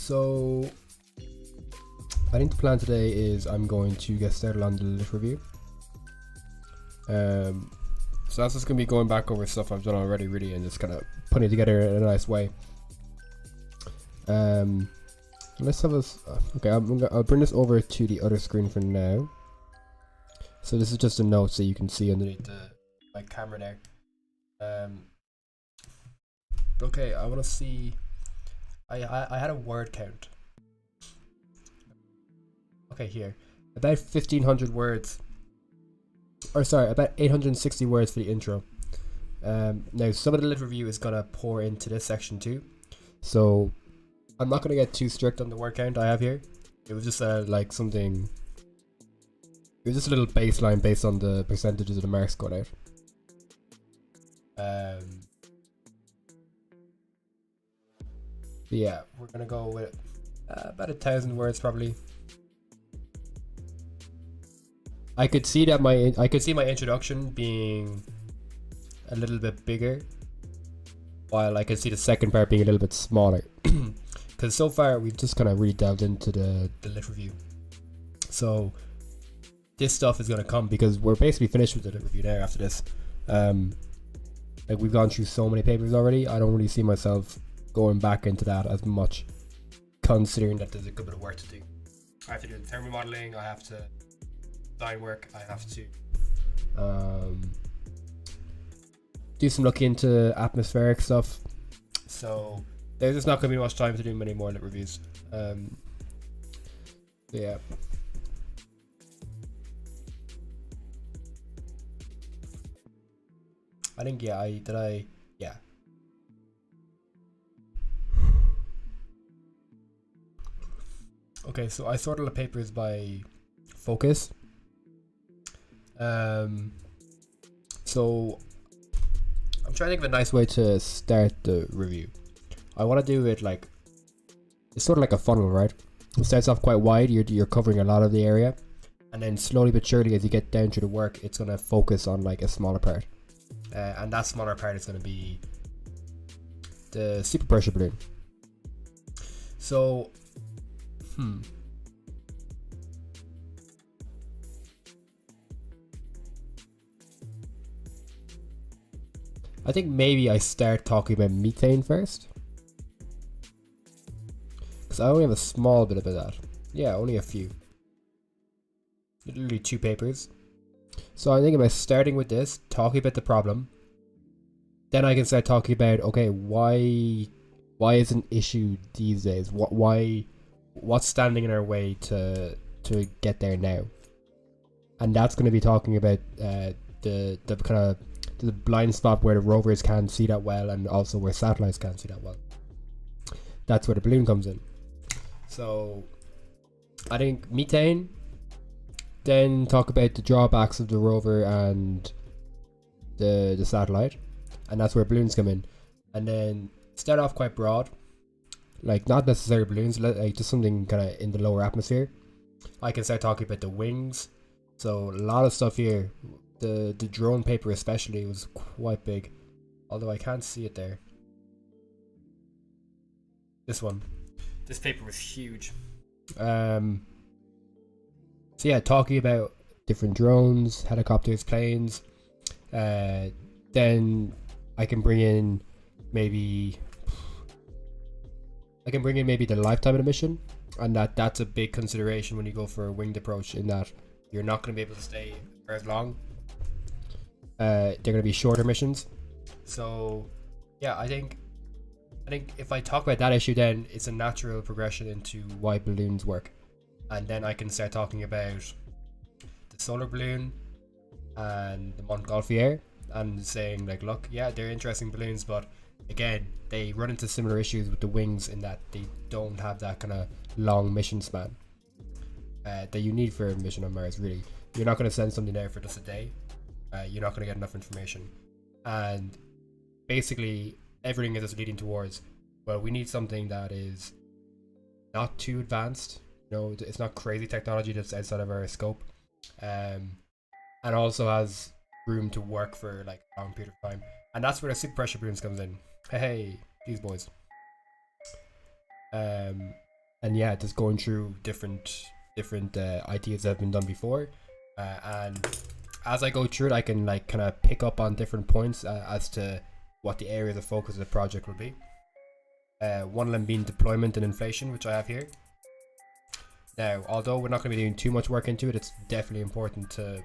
So I think the plan today is I'm going to get started on the lit review. So that's just going to be going back over stuff I've done already really and just kind of putting it together in a nice way. Let's have this. Okay, I'll bring this over to the other screen for now. So this is just a note so you can see underneath my camera there. Okay, I want to see. I had a word count. Okay, here about 1,500 words. Or sorry, about 860 words for the intro. Now some of the lit review is gonna pour into this section too, so I'm not gonna get too strict on the word count I have here. It was just like something. It was just a little baseline based on the percentages of the marks going out. Yeah, we're gonna go with about 1,000 words probably. I could see that my introduction being a little bit bigger, while I could see the second part being a little bit smaller. Because so far we've just kind of really delved into the lit review. So this stuff is gonna come because we're basically finished with the lit review now after this. Like we've gone through so many papers already. I don't really see myself going back into that as much, considering that there's a good bit of work to do. I have to do the thermal modeling. I have to design work. I have to do some looking into atmospheric stuff. So there's just not going to be much time to do many more lit reviews. Yeah. I think yeah. Yeah. Okay, so I sorted the papers by focus. So I'm trying to think of a nice way to start the review. I want to do it like it's sort of like a funnel, right? It starts off quite wide. You're covering a lot of the area, and then slowly but surely, as you get down to the work, it's gonna focus on like a smaller part, and that smaller part is gonna be the super pressure balloon. So, I think maybe I start talking about methane first, because I only have a small bit about that. Yeah, only a few. Literally 2 papers. So I think about starting with this, talking about the problem. Then I can start talking about, okay, why is an issue these days? What's standing in our way to get there now? And that's going to be talking about the kind of the blind spot where the rovers can't see that well, and also where satellites can't see that well. That's where the balloon comes in. So I think methane, then talk about the drawbacks of the rover and the satellite, and that's where balloons come in. And then start off quite broad, like not necessarily balloons, like just something kind of in the lower atmosphere. I can start talking about the wings. So a lot of stuff here. The drone paper especially was quite big, although I can't see it there. This paper was huge. So yeah, talking about different drones, helicopters, planes. Then I can bring in maybe the lifetime of the mission, and that's a big consideration when you go for a winged approach, in that you're not going to be able to stay for as long. They're going to be shorter missions. So yeah, I think if I talk about that issue, then it's a natural progression into why balloons work, and then I can start talking about the solar balloon and the Montgolfier, and saying like, look, yeah, they're interesting balloons, but again, they run into similar issues with the wings in that they don't have that kind of long mission span that you need for a mission on Mars. Really, you're not going to send something there for just a day. You're not going to get enough information, and basically everything is just leading towards, well, we need something that is not too advanced. You know, it's not crazy technology that's outside of our scope, and also has room to work for like a long period of time. And that's where the super pressure balloons comes in. Hey, these boys. and yeah, just going through different ideas that have been done before, and as I go through it, I can like kind of pick up on different points as to what the areas of focus of the project will be. One of them being deployment and inflation, which I have here. Now, although we're not going to be doing too much work into it, it's definitely important to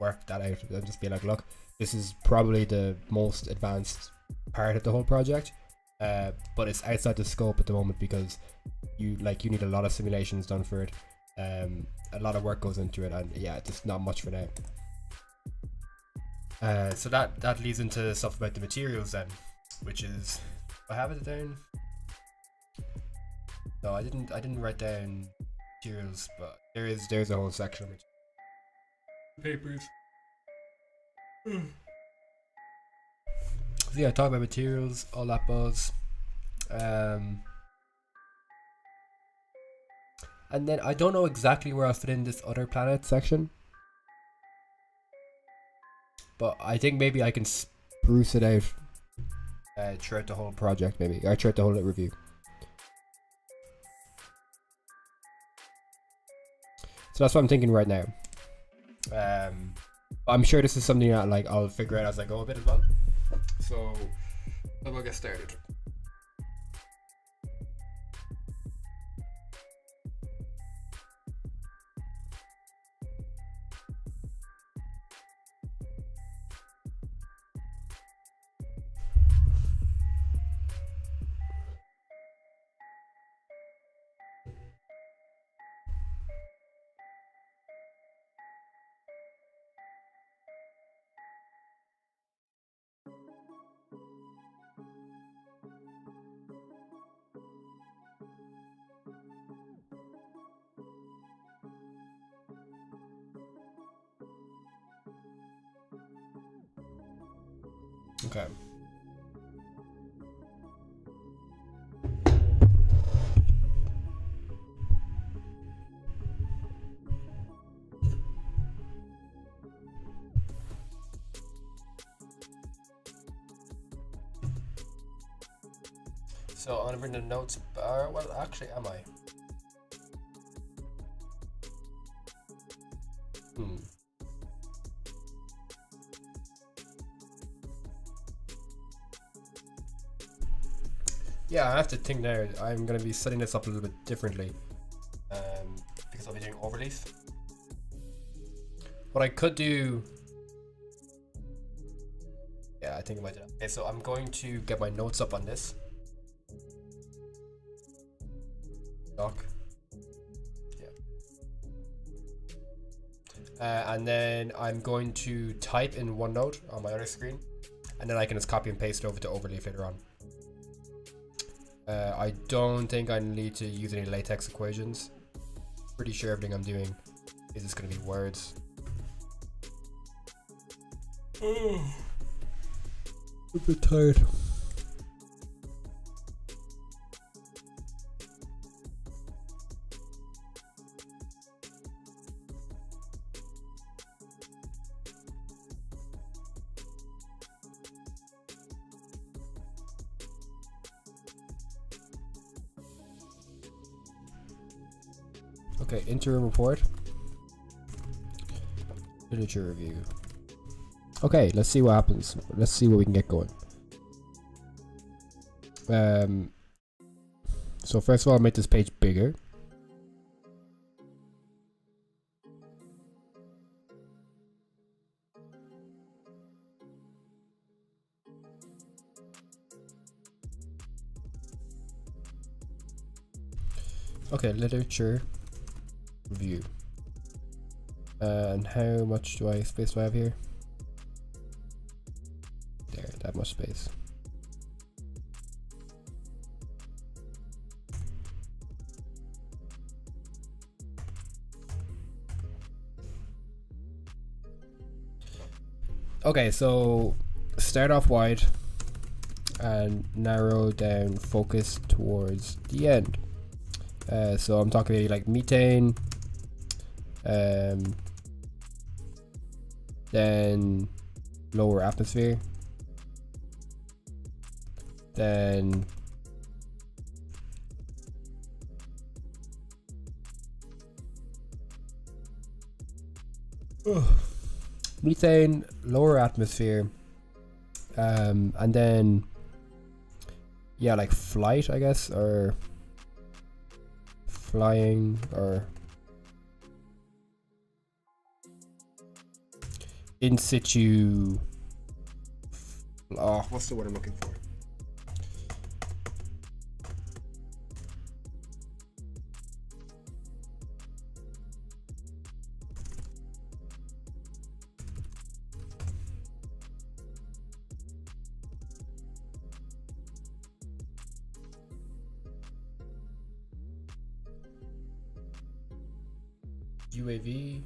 work that out and just be like, look, this is probably the most advanced part of the whole project, but it's outside the scope at the moment because you need a lot of simulations done for it. A lot of work goes into it, and yeah, just not much for now. So that leads into stuff about the materials then, which is, I have it down. No, I didn't write down materials, but there's a whole section of papers. So yeah, talk about materials, all that buzz. And then I don't know exactly where I'll fit in this other planet section, but I think maybe I can spruce it out throughout the whole project, maybe, or throughout the whole review. So that's what I'm thinking right now. I'm sure this is something that like I'll figure out as I go a bit as well. So we'll get started. Okay. So I'm gonna bring the notes. Well, actually, am I? Yeah, I have to think now. I'm going to be setting this up a little bit differently because I'll be doing overlays. What I could do... Yeah, I think I might do that. Okay, so I'm going to get my notes up on this doc. Yeah. And then I'm going to type in OneNote on my other screen, and then I can just copy and paste it over to overleaf later on. I don't think I need to use any latex equations. Pretty sure everything I'm doing is just going to be words. I'm a bit tired. Okay, interim report. Literature review. Okay, let's see what happens. Let's see what we can get going. So first of all, I'll make this page bigger. Okay, literature review. And how much space do I have here? There, that much space. Okay, so start off wide and narrow down focus towards the end. So I'm talking about like methane, then lower atmosphere, then Methane, lower atmosphere, and then yeah, like flight, I guess, or flying, or in situ. Oh, what's the word I'm looking for? UAV.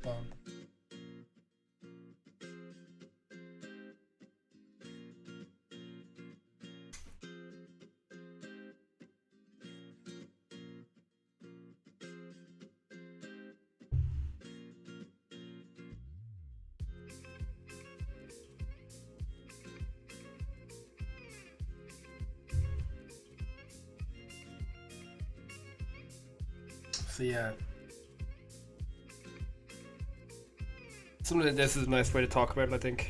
Bomb. So yeah, something like this is a nice way to talk about it, I think.